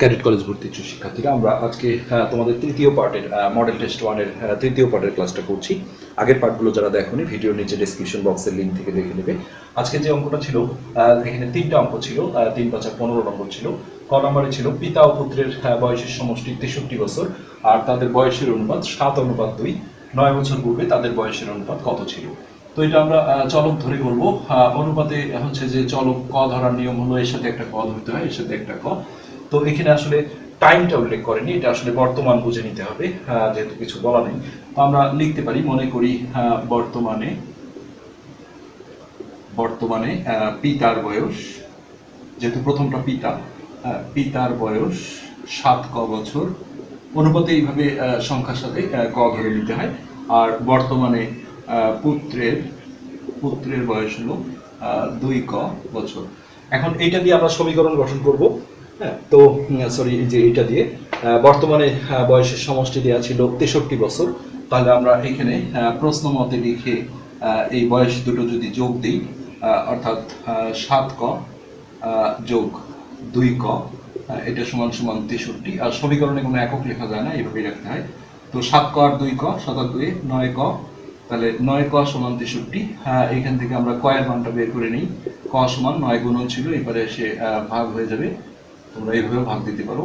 Cadet college ভর্তি ইচ্ছুক শিক্ষার্থীরা, আমরা আজকে তোমাদের তৃতীয় পার্টের মডেল টেস্ট 1 এর তৃতীয় পার্টের ক্লাসটা করছি। আগের পার্টগুলো যারা দেখোনি ভিডিওর নিচে ডেসক্রিপশন বক্সের লিঙ্ক থেকে দেখে নেবে। আজকে যে অঙ্কটা ছিল, এখানে 3টা অঙ্ক ছিল, 3 5 15 নম্বর ছিল। ক নম্বরে ছিল পিতা ও পুত্রের বয়সের সমষ্টি 63 বছর, আর তাদের বয়সের অনুপাত 7:2। 9 বছর পূর্বে তাদের বয়সের অনুপাত কত ছিল। তো এটা আমরা চলক ধরে করবো। অনুপাতে হচ্ছে যে চলক ক ধরার নিয়ম হলো এর সাথে একটা ক ধরতে হয়, এর সাথে একটা ক। তো এখানে আসলে টাইমটা উল্লেখ করেনি, এটা আসলে বর্তমান বুঝে নিতে হবে, যেহেতু কিছু বলা নেই। তো আমরা লিখতে পারি, মনে করি বর্তমানে পিতার বয়স, যেহেতু প্রথমটা পিতার বয়স 7 ক বছর। অনুপাতে এইভাবে সংখ্যার সাথে ক ধরে নিতে হয়। আর বর্তমানে পুত্রের বয়স হলো 2 ক বছর। এখন এইটা দিয়ে আমরা সমীকরণ গঠন করব। হ্যাঁ, তো সরি, যে এইটা দিয়ে বর্তমানে বয়সের সমষ্টি দেওয়া ছিল 63 বছর। তাহলে আমরা এখানে প্রশ্ন মতে লিখে এই বয়স দুটো যদি যোগ দিই, অর্থাৎ 7 ক যোগ 2 ক, এটা সমান সমান 63। আর সমীকরণে কোনো একক লেখা যায় না, এইভাবেই রাখতে হয়। তো 7 ক আর 2 ক, 7 আর 2 9 ক, তাহলে 9 ক সমান 63। এখান থেকে আমরা ক এর মানটা বের করে নিই। ক সমান 9 গুণন ছিল, এবারে এসে ভাগ হয়ে যাবে। তোমরা এইভাবে ভাগ দিতে পারো,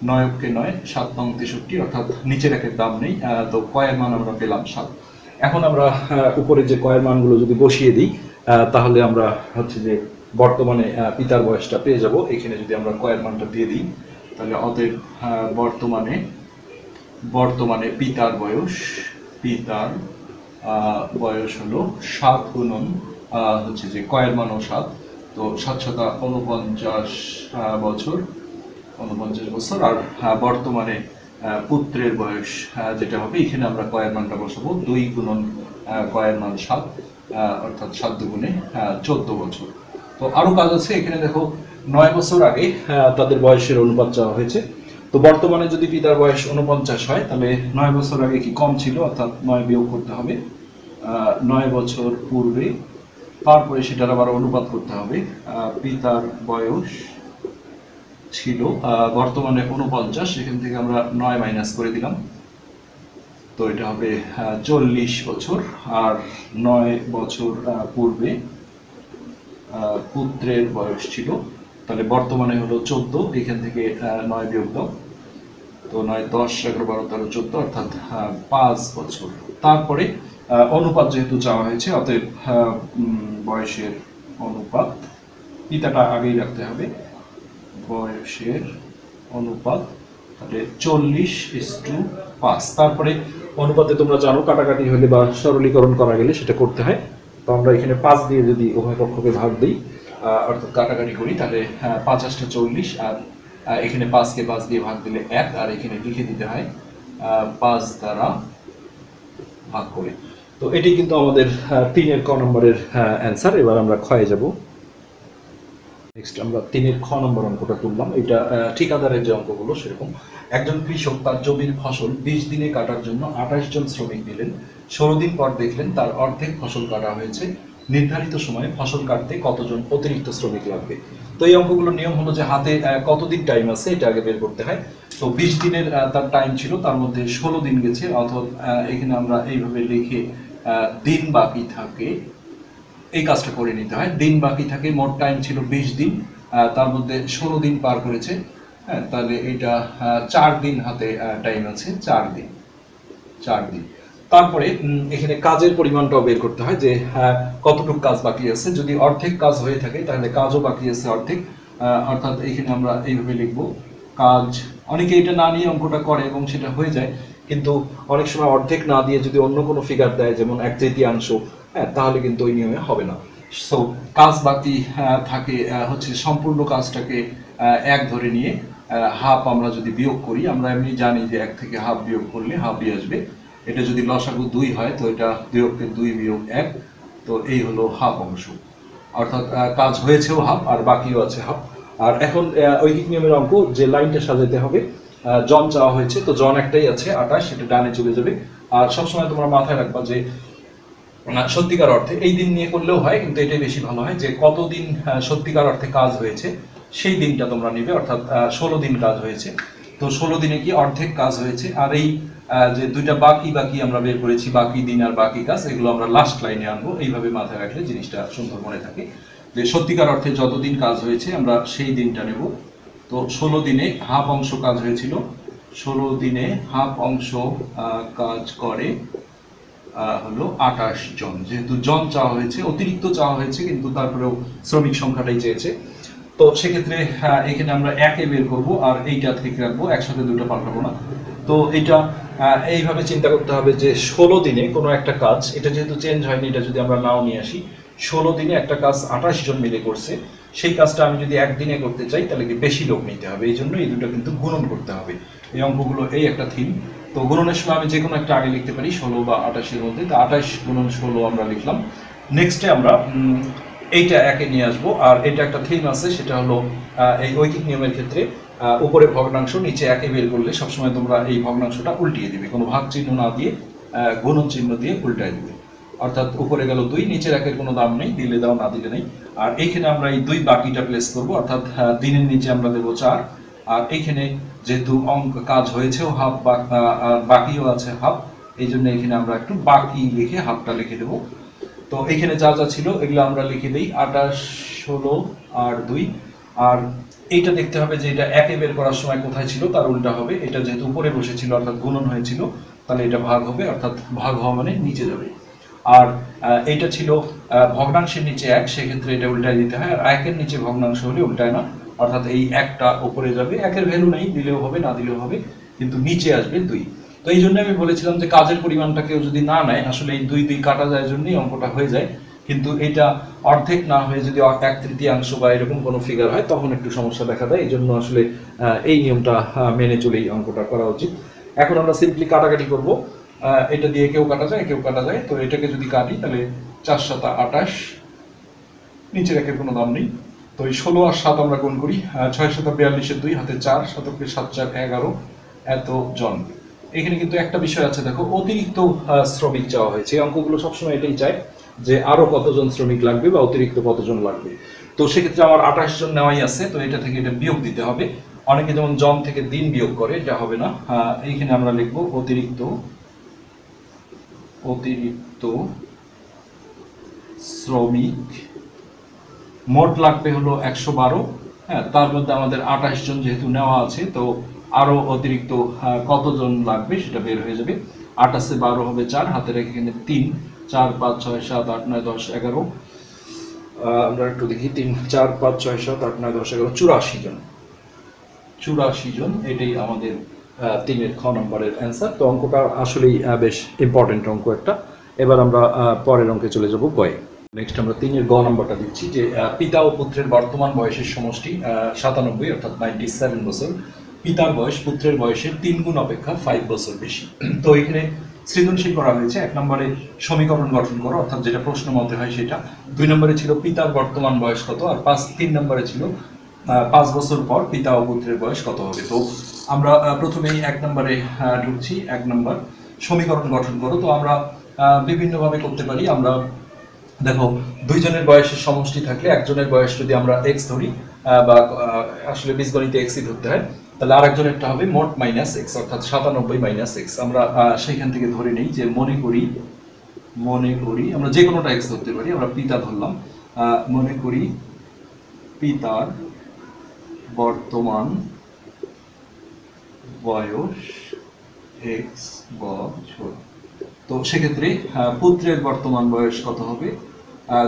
9 কে 9, 7 নং 63, অর্থাৎ নিচের একের দাম নেই। তো ক এর মান আমরা পেলাম 7। এখন আমরা উপরে যে ক এর মানগুলো যদি বসিয়ে দিই, তাহলে আমরা হচ্ছে যে বর্তমানে পিতার বয়সটা পেয়ে যাব। এখানে যদি আমরা ক এর মানটা দিয়ে দিই, তাহলে অতএব বর্তমানে পিতার বয়স হলো 7 গুণন হচ্ছে যে ক এর মানও 7, তো 7 7 49 বছর, 49 বছর। আর বর্তমানে পুত্রের বয়স যেটা হবে, এখানে আমরা ক এর মানটা বসাবো 2 গুণন ক এর মান 7, অর্থাৎ 7 দুগুণে 14 বছর। তো আরো কাজ আছে, এখানে দেখো 9 বছর আগে তাদের বয়সের অনুপাত চাওয়া হয়েছে। তো বর্তমানে যদি পিতার বয়স 49 হয়, তাহলে 9 বছর আগে কি কম ছিল, অর্থাৎ 9 বিয়োগ করতে হবে 9 বছর পূর্বে, তারপরে সেটার আবার অনুপাত করতে হবে। পিতার বয়স ছিল বর্তমানে 49, এখান থেকে আমরা 9 মাইনাস করে দিলাম, তো এটা হবে 40 বছর। আর 9 বছর পূর্বে পুত্রের বয়স ছিল, তাহলে বর্তমানে হলো 14, এখান থেকে 9 বিয়োগ দাও, তো 9 10 11 12 13 14, অর্থাৎ 5 বছর। তারপরে অনুপাত যেহেতু চাওয়া হয়েছে, অতএব বয়সের অনুপাত, পিতাটা আগেই রাখতে হবে, বয়সের অনুপাত তাহলে 40:5। তারপরে অনুপাতে তোমরা জানো কাটাকাটি হলে বা সরলীকরণ করা গেলে সেটা করতে হয়। তো আমরা এখানে 5 দিয়ে যদি উভয় পক্ষকে ভাগ দিই, অর্থাৎ কাটাকাটি করি, তাহলে 5 8 40, আর এখানে 5 কে 5 দিয়ে ভাগ দিলে 1, আর এখানে লিখে দিতে হয় 5 দ্বারা ভাগ করে। তো এটি কিন্তু আমাদের 3 এর ক নম্বরের অ্যান্সার। এবার আমরা ক্ষয়ে যাব। নেক্সট আমরা 3 এর খ নম্বর অঙ্কটা তুললাম। এটা ঠিকাদারের যে অঙ্কগুলো সেরকম। একজন কৃষক তার জমির ফসল 20 দিনে কাটার জন্য 28 জন শ্রমিক নিলেন। 16 দিন পর দেখলেন তার অর্ধেক ফসল কাটা হয়েছে। নির্ধারিত সময়ে ফসল কাটতে কতজন অতিরিক্ত শ্রমিক লাগবে। তো এই অঙ্কগুলোর নিয়ম হলো যে হাতে কতদিন টাইম আছে এটা আগে বের করতে হয়। তো 20 দিনের তার টাইম ছিল, তার মধ্যে 16 দিন গেছে, অর্থাৎ এখানে আমরা এইভাবে লিখে দিন বাকি থাকে, এই কাজটা করে নিতে হয়। দিন বাকি থাকে, মোট টাইম ছিল 20 দিন, তার মধ্যে 16 দিন পার করেছে। হ্যাঁ, তাহলে এটা 4 দিন হাতে টাইম আছে, 4 দিন। তারপরে এখানে কাজের পরিমাণটাও বের করতে হয়, যে কতটুকু কাজ বাকি আছে। যদি অর্ধেক কাজ হয়ে থাকে, তাহলে কাজও বাকি আছে অর্ধেক, অর্থাৎ এখানে আমরা এইভাবে লিখবো কাজ। অনেকে এটা না নিয়ে অঙ্কটা করে এবং সেটা হয়ে যায়, কিন্তু অনেক সময় অর্ধেক না দিয়ে যদি অন্য কোনো ফিগার দেয়, যেমন 1/3, হ্যাঁ, তাহলে কিন্তু ওই নিয়মে হবে না। সো কাজ বাকি থাকে হচ্ছে সম্পূর্ণ কাজটাকে 1 ধরে নিয়ে হাফ আমরা যদি বিয়োগ করি, আমরা এমনি জানি যে 1 থেকে হাফ বিয়োগ করলে হাফই আসবে। এটা যদি লসাগু 2 হয়, তো এটা 2 কে 2 বিয়োগ 1, তো এই হলো হাফ অংশ, অর্থাৎ কাজ হয়েছেও হাফ আর বাকিও আছে হাফ। আর এখন ঐকিক নিয়মের অঙ্ক, যে লাইনটা সাজাতে হবে, জন চাওয়া হয়েছে, তো জন একটাই আছে 28, সেটা ডানে চলে যাবে। আর সবসময় তোমরা মাথায় রাখবা যে সত্যিকার অর্থে এই দিন নিয়ে করলেও হয়, কিন্তু এটাই বেশি ভালো হয়, যে কতদিন সত্যিকার অর্থে কাজ হয়েছে সেই দিনটা তোমরা নিবে, অর্থাৎ 16 দিন কাজ হয়েছে। তো 16 দিনে কি অর্ধেক কাজ হয়েছে, আর এই যে দুইটা বাকি বাকি আমরা বের করেছি, বাকি দিন আর বাকি কাজ, এগুলো আমরা লাস্ট লাইনে আনবো। এইভাবে মাথায় রাখলে জিনিসটা সুন্দর মনে থাকে যে সত্যিকার অর্থে যতদিন কাজ হয়েছে আমরা সেই দিনটা নেব। তো 16 দিনে হাফ অংশ কাজ হয়েছিল, 16 দিনে হাফ অংশ কাজ করে হলো 28 জন। যেহেতু জন চাওয়া হয়েছে, অতিরিক্ত চাওয়া হয়েছে, কিন্তু তারপরেও শ্রমিক সংখ্যাটাই চেয়েছে। তো সেক্ষেত্রে এখানে আমরা একে বের করব আর এইটা থেকে রাখবো, একসাথে দুটো পাল্টাবো না। তো এটা এইভাবে চিন্তা করতে হবে যে 16 দিনে কোনো একটা কাজ, এটা যেহেতু চেঞ্জ হয়নি, এটা যদি আমরা নাও নিয়ে আসি, 16 দিনে একটা কাজ 28 জন মিলে করছে, সেই কাজটা আমি যদি একদিনে করতে চাই তাহলে কি বেশি লোক নিতে হবে, এই জন্য এই দুটো কিন্তু গুণন করতে হবে। এই অঙ্কগুলো এই একটা থিম। তো গুণনের সময় আমি যে কোনো একটা আগে লিখতে পারি 16 বা 28-এর মধ্যে। তো 28 গুণন 16 আমরা লিখলাম। নেক্সটে আমরা এইটা একে নিয়ে আসবো, আর এটা একটা থিম আছে, সেটা হলো এই ঐকিক নিয়মের ক্ষেত্রে উপরে ভগ্নাংশ নিচে একে বের করলে সবসময় তোমরা এই ভগ্নাংশটা উল্টিয়ে দিবে, কোনো ভাগ চিহ্ন না দিয়ে গুণন চিহ্ন দিয়ে উল্টাই দিবে। অর্থাৎ উপরে গেল 2, নিচের একের কোনো দাম নেই, দিলে দাও না দিলে নেই। আর এইখানে আমরা এই 2 বাকিটা প্লেস করব, অর্থাৎ দিনের নিচে আমরা দেবো 4। আর এইখানে যেহেতু অঙ্ক কাজ হয়েছেও হাফ, বাকিও আছে হাফ, এই জন্য এখানে আমরা একটু বাকি লিখে হাফটা লিখে দেবো। তো এখানে যা যা ছিল এগুলো আমরা লিখে দিই, 28, 16 আর 2। আর এইটা দেখতে হবে যে এটা একে বের করার সময় কোথায় ছিল, তার উল্টা হবে। এটা যেহেতু উপরে বসেছিল অর্থাৎ গুণন হয়েছিল, তাহলে এটা ভাগ হবে, অর্থাৎ ভাগ হওয়া মানে নিচে যাবে। আর এইটা ছিল ভগ্নাংশের নিচে 1, সেক্ষেত্রে এটা উল্টায় দিতে হয়। আর 1-এর নিচে ভগ্নাংশ হলে উল্টায় না, অর্থাৎ এই 1টা উপরে যাবে, 1-এর ভ্যালু নেই, দিলেও হবে না দিলেও হবে, কিন্তু নিচে আসবে 2। তো এই জন্য আমি বলেছিলাম যে কাজের পরিমাণটা কেউ যদি না নেয়, আসলে এই 2 কাটা যায় জন্যই অঙ্কটা হয়ে যায়। কিন্তু এটা অর্ধেক না হয়ে যদি 1/3 বা এরকম কোনো ফিগার হয়, তখন একটু সমস্যা দেখা দেয়। এই জন্য আসলে এই নিয়মটা মেনে চলেই অঙ্কটা করা উচিত। এখন আমরা সিম্পলি কাটাকাটি করব, এটা দিয়ে কেউ কাটা যায় কেউ কাটা যায়। তো এটাকে যদি কাটি তাহলে 4 × 7 = 28, নিচের একের কোনো দাম নেই। তো এই 16 আর 7 আমরা গুণ করি, 6 × 7 = 42, 2 হাতে 4, 7 × 7 = 11, এত জন। এখানে কিন্তু একটা বিষয় আছে, দেখো অতিরিক্ত শ্রমিক চাওয়া হয়েছে। এই অঙ্কগুলো সবসময় এটাই চায় যে আরো কতজন শ্রমিক লাগবে বা অতিরিক্ত কতজন লাগবে। তো সেক্ষেত্রে আমার 28 জন নেওয়াই আছে, তো এটা থেকে এটা বিয়োগ দিতে হবে। অনেকে যেমন জন থেকে দিন বিয়োগ করে, এটা হবে না। এইখানে আমরা লিখবো অতিরিক্ত শ্রমিক মোট লাগবে হলো 112। হ্যাঁ, তার মধ্যে আমাদের 28 জন যেহেতু নেওয়া আছে, তো আরো অতিরিক্ত কতজন লাগবে সেটা বের হয়ে যাবে। 28 এ 12 হবে 4, হাতে রেখে এখানে 3, 4, 5, 6, 7, 8, 9, 10, 11। আমরা একটু দেখি, 3, 4, 5, 6, 7, 8, 9, 10, 11, 84 জন। 84 জন, এটাই আমাদের 3-এর খ নম্বরের অ্যান্সার। তো অঙ্কটা আসলেই বেশ ইম্পর্টেন্ট অঙ্ক একটা। এবার আমরা পরের অঙ্কে চলে যাব, গয়ে। নেক্সট আমরা 3-এর গ নম্বরটা দিচ্ছি যে পিতা ও পুত্রের বর্তমান বয়সের সমষ্টি 97, অর্থাৎ 97 বছর। পিতার বয়স পুত্রের বয়সের 3 গুণ অপেক্ষা 5 বছর বেশি। তো এখানে সৃজনশীল করা হয়েছে। 1 নম্বরে সমীকরণ গঠন করো, অর্থাৎ যেটা প্রশ্ন মতে হয় সেটা। 2 নম্বরে ছিল পিতার বর্তমান বয়স কত, আর 3 নম্বরে ছিল 5 বছর পর পিতা ও পুত্রের বয়স কত হবে। তো আমরা প্রথমেই 1 নম্বরে ঢুকছি। 1 নম্বর সমীকরণ গঠন করো। তো আমরা বিভিন্নভাবে করতে পারি। আমরা দেখো, 2 জনের বয়সের সমষ্টি থাকলে একজনের বয়স যদি আমরা x ধরি, বা আসলে বীজগণিতে x ই ধরতে হয়, তাহলে আরেকজনেরটা হবে মোট মাইনাস x, অর্থাৎ 97 মাইনাস x। আমরা সেইখান থেকে ধরে নেই যে মনে করি আমরা যে কোনোটা x ধরতে পারি। আমরা পিতা ধরলাম, মনে করি পিতার বর্তমান বয়স x বছর। তো সেক্ষেত্রে পুত্রের বর্তমান বয়স কত হবে?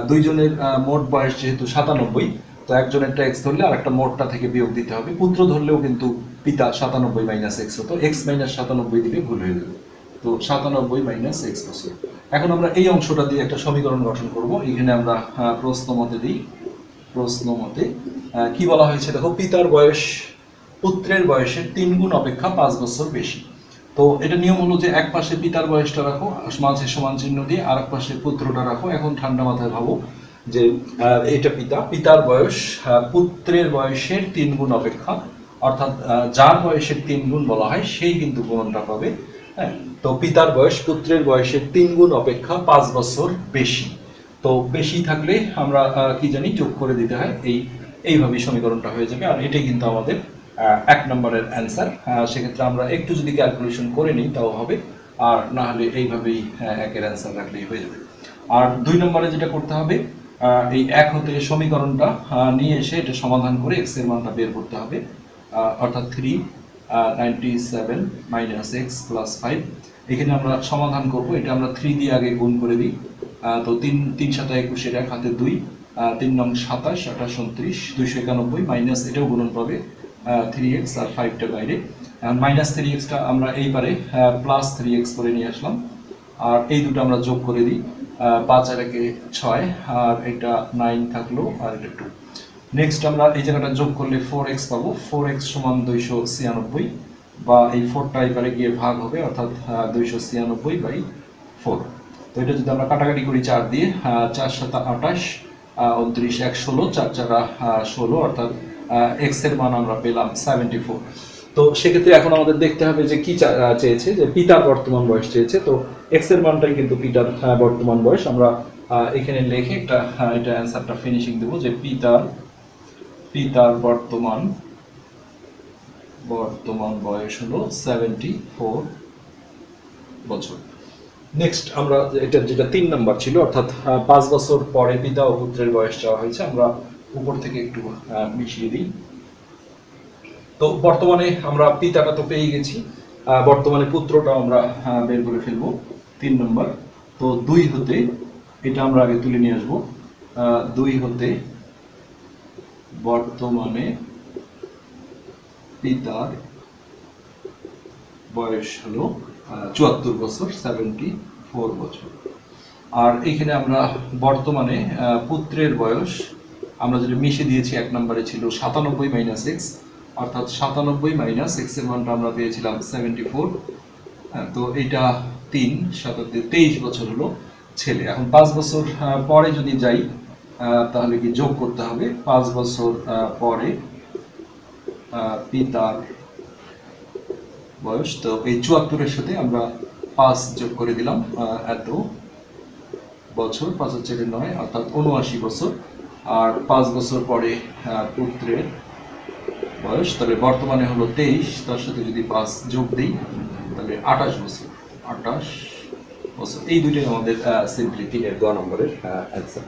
2 জনের মোট বয়স যেহেতু 97, তো একজনেরটা x ধরলে আর একটা মোটটা থেকে বিয়োগ দিতে হবে। পুত্র ধরলেও কিন্তু পিতা 97 মাইনাস x হতো, x মাইনাস 97 দিলে ভুল হয়ে যাবে। তো 97 মাইনাস x বছর। এখন আমরা এই অংশটা দিয়ে একটা সমীকরণ গঠন করব। এখানে আমরা প্রশ্ন মতে দিই। প্রশ্ন মতে কি বলা হয়েছে দেখো, পিতার বয়স পুত্রের বয়সের 3 গুণ অপেক্ষা 5 বছর বেশি। তো এটা নিয়ম হলো যে এক পাশে পিতার বয়সটা রাখো মাঝে সমান চিহ্ন দিয়ে, আর এক পাশে পুত্রটা রাখো। এখন ঠান্ডা মাথায় ভাবো যে এটা পিতার বয়স পুত্রের বয়সের 3 গুণ অপেক্ষা, অর্থাৎ যার বয়সের 3 গুণ বলা হয় সেই কিন্তু গুণনটা পাবে। হ্যাঁ, তো পিতার বয়স পুত্রের বয়সের 3 গুণ অপেক্ষা 5 বছর বেশি। তো বেশি থাকলে আমরা কি জানি, যোগ করে দিতে হয়। এইভাবেই সমীকরণটা হয়ে যাবে। আর এটাই কিন্তু আমাদের 1 নম্বরের অ্যান্সার। সেক্ষেত্রে আমরা একটু যদি ক্যালকুলেশন করে নিই তাও হবে, আর না হলে এইভাবেই একের অ্যান্সার রাখলেই হয়ে যাবে। আর 2 নম্বরে যেটা করতে হবে, এই 1 হতে সমীকরণটা নিয়ে এসে এটা সমাধান করে x এর মানটা বের করতে হবে, অর্থাৎ 397 মাইনাস এক্স প্লাস 5। এখানে আমরা সমাধান করব, এটা আমরা 3 দিয়ে আগে গুণ করে দিই। তো 3 7 21 এর 1 হাতে 2, 3 নং 27, 28 29, 291 মাইনাস এটাও গুণন পাবে 3x আর 5টা বাইরে। মাইনাস 3xটা আমরা এই পারে প্লাস 3x করে নিয়ে আসলাম, আর এই দুটো আমরা যোগ করে দিই, 5 আর 1 6, আর এটা 9 থাকলো, আর এটা 2। নেক্সট আমরা এই জায়গাটা যোগ করলে 4x পাবো, 4x সমান 296, বা এই 4টা এই পারে গিয়ে ভাগ হবে, অর্থাৎ 296/4। তো এটা যদি আমরা কাটাকাটি করি 4 দিয়ে, 4 7 28, 29 1 16, 4 4 16, অর্থাৎ x এর মান আমরা পেলাম 74। তো সেক্ষেত্রে এখন আমাদের দেখতে হবে যে কি চেয়েছে, যে পিতার বর্তমান বয়স চেয়েছে। তো x এর মানটাই কিন্তু পিতার বর্তমান বয়স। আমরা এখানে লিখে এটা অ্যান্সারটা ফিনিশিং দেব, যে পিতার বর্তমান বয়স হলো 74 বছর। নেক্সট আমরা এটা যেটা 3 নাম্বার ছিল, অর্থাৎ 5 বছর পরে পিতা ও পুত্রের বয়স চাওয়া হয়েছে। আমরা উপর থেকে একটু মিশিয়ে দিই। তো বর্তমানে আমরা পিতাটা তো পেয়ে গেছি, বর্তমানে পুত্রটা আমরা বের করে ফেলবো 3 নম্বর। তো 2 হতে এটা আমরা আগে তুলে নিয়ে আসবো, 2 হতে বর্তমানে পিতার বয়স হলো 74 বছর, 74 বছর। আর এখানে আমরা বর্তমানে পুত্রের বয়স আমরা যেটা মিশে দিয়েছি 1 নম্বরে ছিল 97 মাইনাস এক্স, অর্থাৎ 97 মাইনাস এক্স এর মানটা আমরা পেয়েছিলাম 74। তো এটা 3 7 23 বছর হলো ছেলে। এখন 5 বছর পরে যদি যাই, তাহলে কি যোগ করতে হবে, 5 বছর পরে পিতার বয়স। তো এই 74-এর সাথে আমরা 5 যোগ করে দিলাম, এত বছর, 5 আর 4 9, অর্থাৎ 79 বছর। আর 5 বছর পরে পুত্রের বয়স, তাহলে বর্তমানে হলো 23, তার সাথে যদি 5 যোগ দিই তাহলে 28 বছর, 28 বছর। এই দুইটাই আমাদের সিম্পলি 3-এর 2 নম্বরের অ্যান্সার।